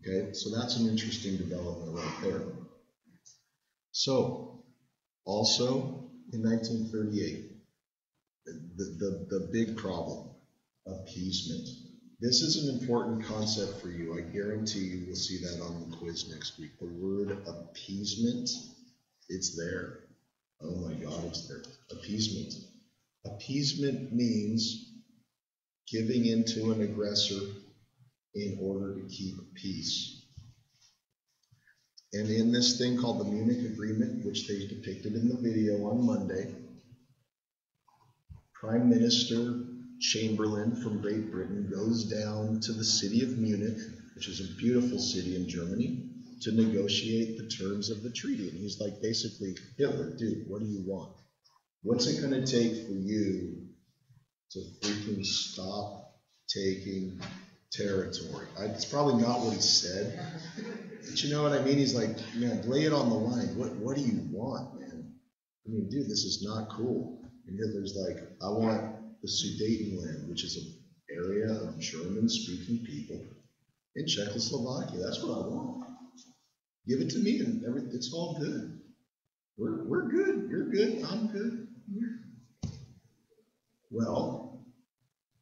Okay, so that's an interesting development right there. So, also in 1938, the big problem, appeasement. This is an important concept for you. I guarantee you will see that on the quiz next week. The word appeasement, it's there. Oh my God, it's there. Appeasement. Appeasement means giving in to an aggressor in order to keep peace. And in this thing called the Munich Agreement, which they depicted in the video on Monday, Prime Minister Chamberlain from Great Britain goes down to the city of Munich, which is a beautiful city in Germany, to negotiate the terms of the treaty. And he's like, basically, Hitler, dude, what do you want? What's it going to take for you to freaking stop taking territory? It's probably not what he said, but you know what I mean? He's like, man, lay it on the line. What do you want, man? I mean, dude, this is not cool. And Hitler's like, I want the Sudetenland, which is an area of German-speaking people in Czechoslovakia. That's what I want. Give it to me, and it's all good. We're good. You're good. I'm good. Well,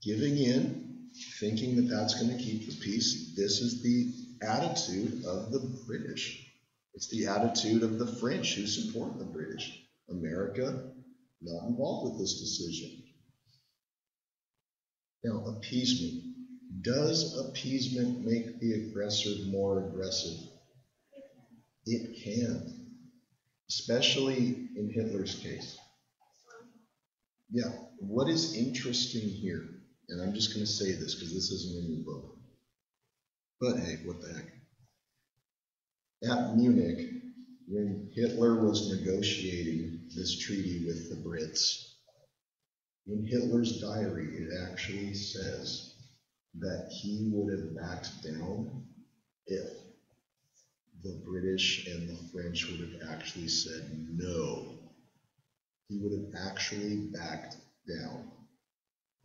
giving in, thinking that that's going to keep the peace, this is the attitude of the British. It's the attitude of the French who support the British. America, not involved with this decision. Now, appeasement. Does appeasement make the aggressor more aggressive? It can, especially in Hitler's case. Yeah, what is interesting here, and I'm just going to say this because this isn't in the book, but hey, what the heck. At Munich, when Hitler was negotiating this treaty with the Brits, in Hitler's diary, it actually says that he would have backed down if the British and the French would have actually said no. He would have actually backed down.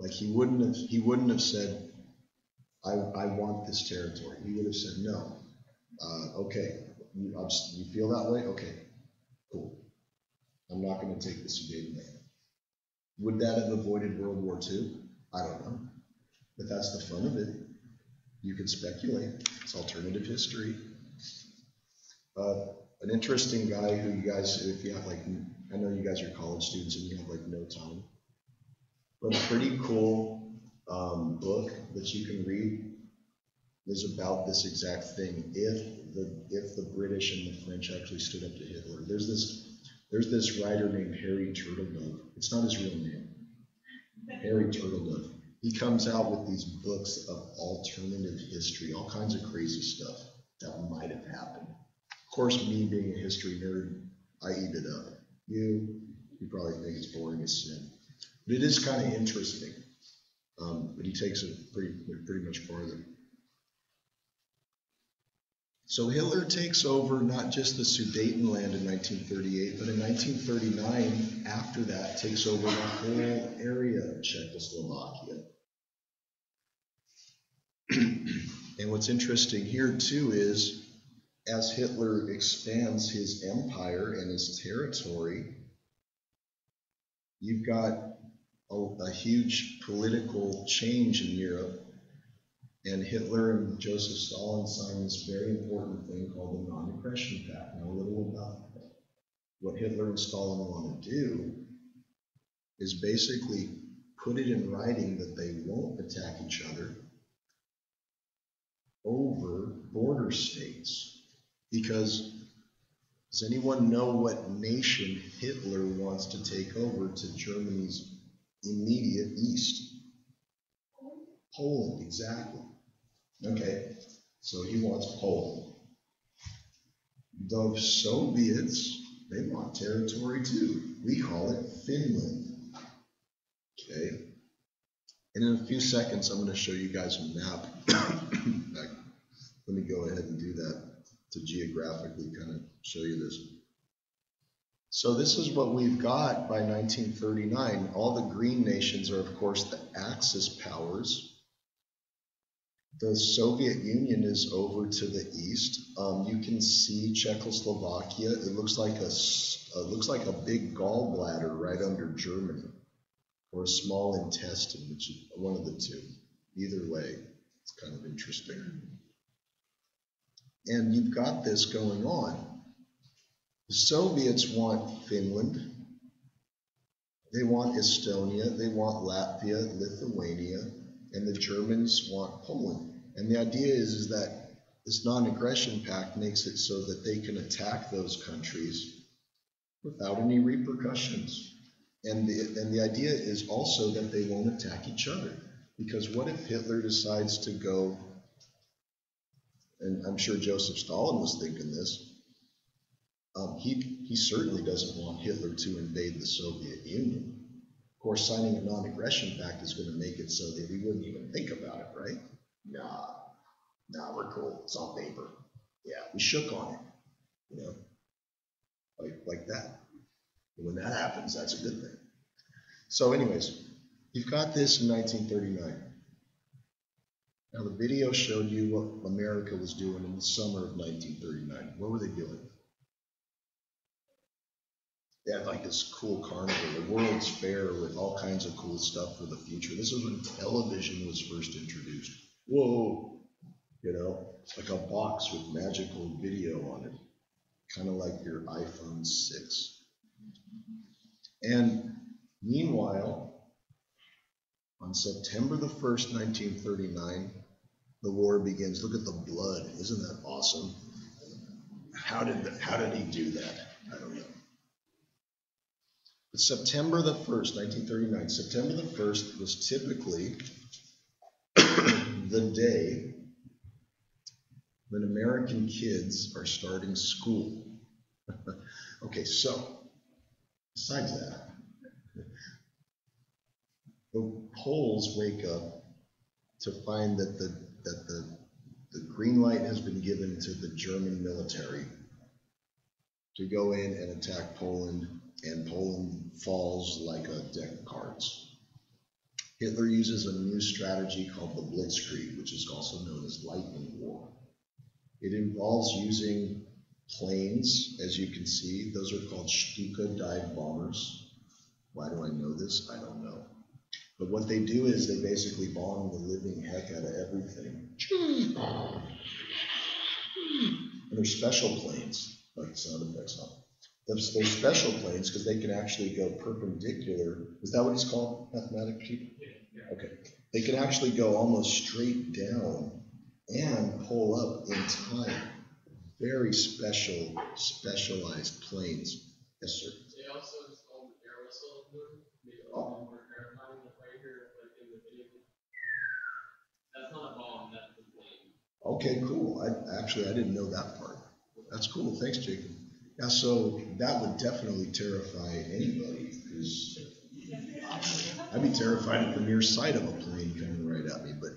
Like he wouldn't have said, I want this territory. He would have said no. Okay, you feel that way? Okay, cool. I'm not going to take the Sudetenland. Would that have avoided World War II? I don't know. But that's the fun of it. You can speculate. It's alternative history. An interesting guy who you guys, if you have like, I know you guys are college students and you have like no time, but a pretty cool book that you can read is about this exact thing. If the British and the French actually stood up to Hitler, there's this writer named Harry Turtledove. It's not his real name. Harry Turtledove. He comes out with these books of alternative history, all kinds of crazy stuff that might have happened. Of course, me being a history nerd, I eat it up. You probably think it's boring as sin. But it is kind of interesting. But he takes it pretty much farther. So Hitler takes over not just the Sudetenland in 1938, but in 1939, after that, takes over the whole area of Czechoslovakia. And what's interesting here, too, is as Hitler expands his empire and his territory, you've got a huge political change in Europe. And Hitler and Joseph Stalin signed this very important thing called the Non-Aggression Pact. Now, a little about that. What Hitler and Stalin want to do is basically put it in writing that they won't attack each other over border states. Because does anyone know what nation Hitler wants to take over to Germany's immediate east? Poland, exactly. Okay, so he wants Poland. The Soviets, they want territory too. We call it Finland. Okay, and in a few seconds, I'm going to show you guys a map. Let me go ahead and do that to geographically kind of show you this. So this is what we've got by 1939. All the green nations are, of course, the Axis powers. The Soviet Union is over to the east. You can see Czechoslovakia. It looks like a big gallbladder right under Germany, or a small intestine, which is one of the two. Either way, it's kind of interesting. And you've got this going on. The Soviets want Finland. They want Estonia. They want Latvia, Lithuania, and the Germans want Poland. And the idea is that this non-aggression pact makes it so that they can attack those countries without any repercussions. And the idea is also that they won't attack each other. Because what if Hitler decides to go, and I'm sure Joseph Stalin was thinking this, he certainly doesn't want Hitler to invade the Soviet Union. Of course, signing a non-aggression pact is going to make it so that he wouldn't even think about it, right? Nah, we're cool. It's on paper. Yeah, we shook on it, you know, like that. And when that happens, that's a good thing. So anyways, you've got this in 1939. Now the video showed you what America was doing in the summer of 1939. What were they doing? They had like this cool carnival, the World's Fair, with all kinds of cool stuff for the future. This was when television was first introduced. Whoa, you know, it's like a box with magical video on it, kind of like your iPhone 6. And meanwhile, on September the 1st, 1939, the war begins. Look at the blood. Isn't that awesome? How did he do that? I don't know. But September the 1st, 1939, September the 1st was typically the day when American kids are starting school. Okay, so besides that, the Poles wake up to find that the green light has been given to the German military to go in and attack Poland, and Poland falls like a deck of cards. Hitler uses a new strategy called the Blitzkrieg, which is also known as lightning war. It involves using planes, as you can see. Those are called Stuka dive bombers. Why do I know this? I don't know. But what they do is they basically bomb the living heck out of everything. And they're special planes, like sound effects on. They're special planes because they can actually go perpendicular. Is that what it's called, mathematic people? Yeah. Okay. They can actually go almost straight down and pull up in time. Very specialized planes. Yes, sir. They also installed the air whistle in them, make it a little more terrifying than right here, like in the video. That's not a bomb, that's a plane. Okay, cool. I didn't know that part. That's cool. Thanks, Jacob. Yeah, so that would definitely terrify anybody, because I'd be terrified at the mere sight of a plane coming right at me. But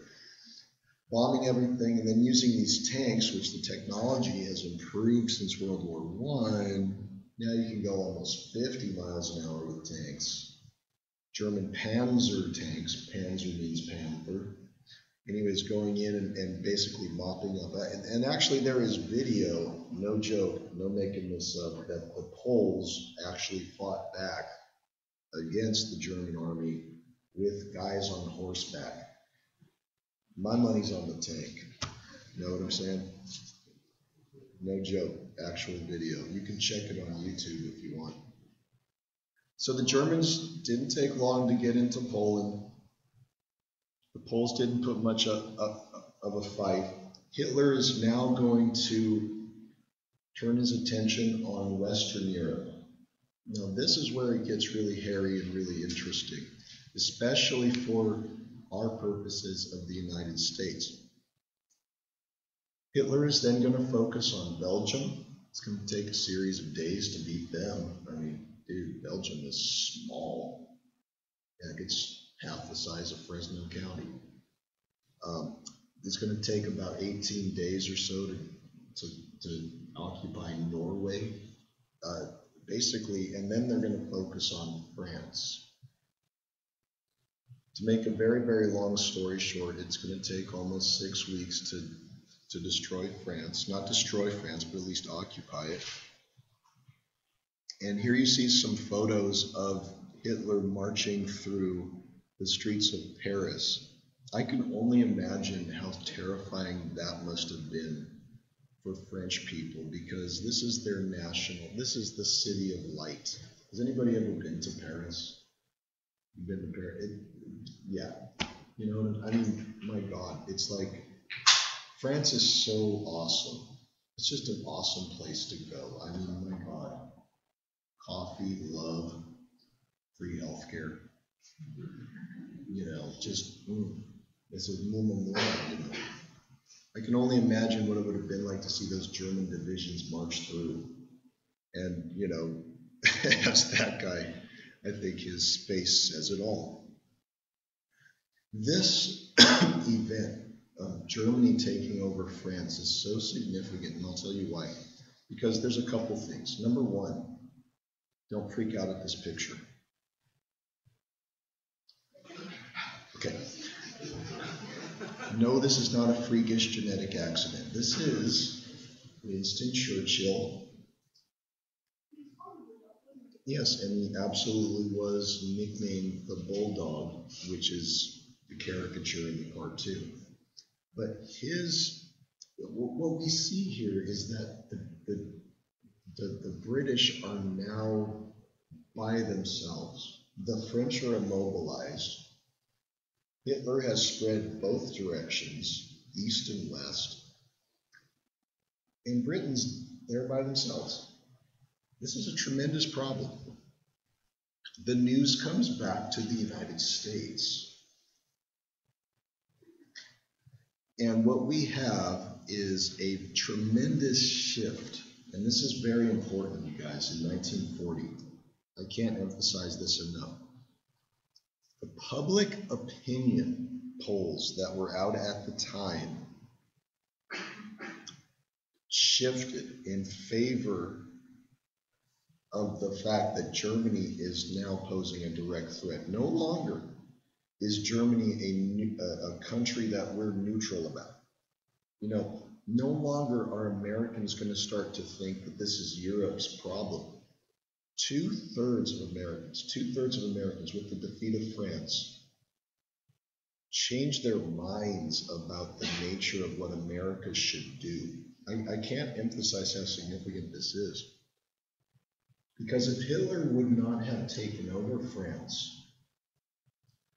bombing everything and then using these tanks, which the technology has improved since World War I. Now you can go almost 50 miles an hour with tanks. German Panzer tanks, Panzer means panther. Anyways, going in and basically mopping up. And actually there is video, no joke, no making this up, that the Poles actually fought back against the German army with guys on horseback. My money's on the tank. You know what I'm saying? No joke, actual video. You can check it on YouTube if you want. So the Germans didn't take long to get into Poland. The Poles didn't put much of a fight. Hitler is now going to turn his attention on Western Europe. Now this is where it gets really hairy and really interesting, especially for our purposes of the United States. Hitler is then going to focus on Belgium. It's going to take a series of days to beat them. I mean, dude, Belgium is small. Yeah, it's half the size of Fresno County. It's going to take about 18 days or so to occupy Norway, basically, and then they're going to focus on France. To make a very, very long story short, it's going to take almost 6 weeks to destroy France. Not destroy France, but at least occupy it. And here you see some photos of Hitler marching through the streets of Paris. I can only imagine how terrifying that must have been for French people, because this is their this is the city of light. Has anybody ever been to Paris? You've been to Paris? Yeah. You know, I mean, my God, it's like, France is so awesome. It's just an awesome place to go. I mean, my God. Coffee, love, free healthcare. You know, just, it's a moment, you know. I can only imagine what it would have been like to see those German divisions march through. And, you know, as that guy, I think his face says it all. This event of Germany taking over France is so significant, and I'll tell you why. Because there's a couple things. Number one, don't freak out at this picture. Okay. No, this is not a freakish genetic accident. This is Winston Churchill. Yes, and he absolutely was nicknamed the Bulldog, which is the caricature in the cartoon. But what we see here is that the British are now by themselves. The French are immobilized. Hitler has spread both directions, east and west, and Britain's there by themselves. This is a tremendous problem. The news comes back to the United States. And what we have is a tremendous shift, and this is very important, you guys, in 1940. I can't emphasize this enough. The public opinion polls that were out at the time shifted in favor of the fact that Germany is now posing a direct threat. No longer is Germany a country that we're neutral about. You know, no longer are Americans going to start to think that this is Europe's problem. Two-thirds of Americans with the defeat of France changed their minds about the nature of what America should do. I can't emphasize how significant this is. Because if Hitler would not have taken over France,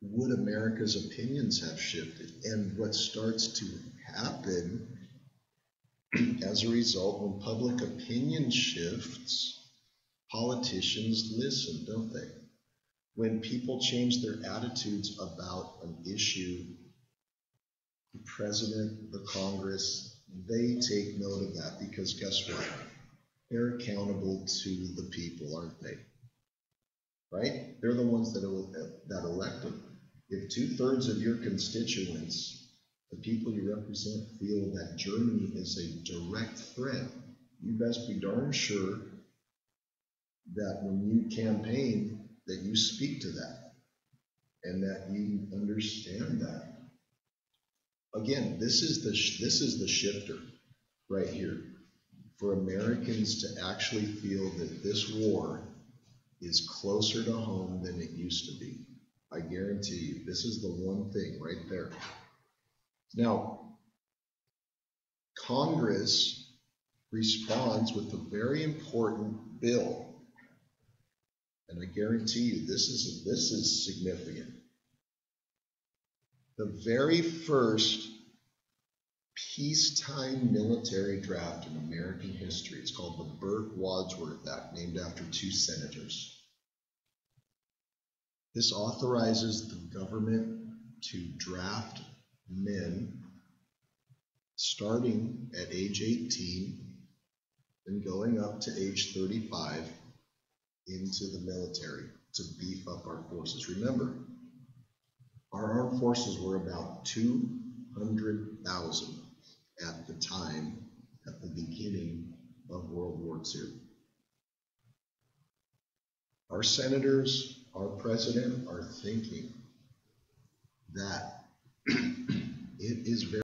would America's opinions have shifted? And what starts to happen as a result, when public opinion shifts, politicians listen, don't they? When people change their attitudes about an issue, the president, the Congress, they take note of that, because guess what? They're accountable to the people, aren't they? Right? They're the ones that elect them. If two-thirds of your constituents, the people you represent, feel that Germany is a direct threat, you best be darn sure that when you campaign, that you speak to that and that you understand that. Again, this is the shifter right here, for Americans to actually feel that this war is closer to home than it used to be. I guarantee you, this is the one thing right there. Now, Congress responds with a very important bill. And I guarantee you, this is significant. The very first peacetime military draft in American history. It's called the Burke-Wadsworth Act, named after two senators. This authorizes the government to draft men starting at age 18 and going up to age 35 into the military to beef up our forces. Remember, our armed forces were about 200,000 at the time, at the beginning of World War II. Our senators, our president are thinking, that it is very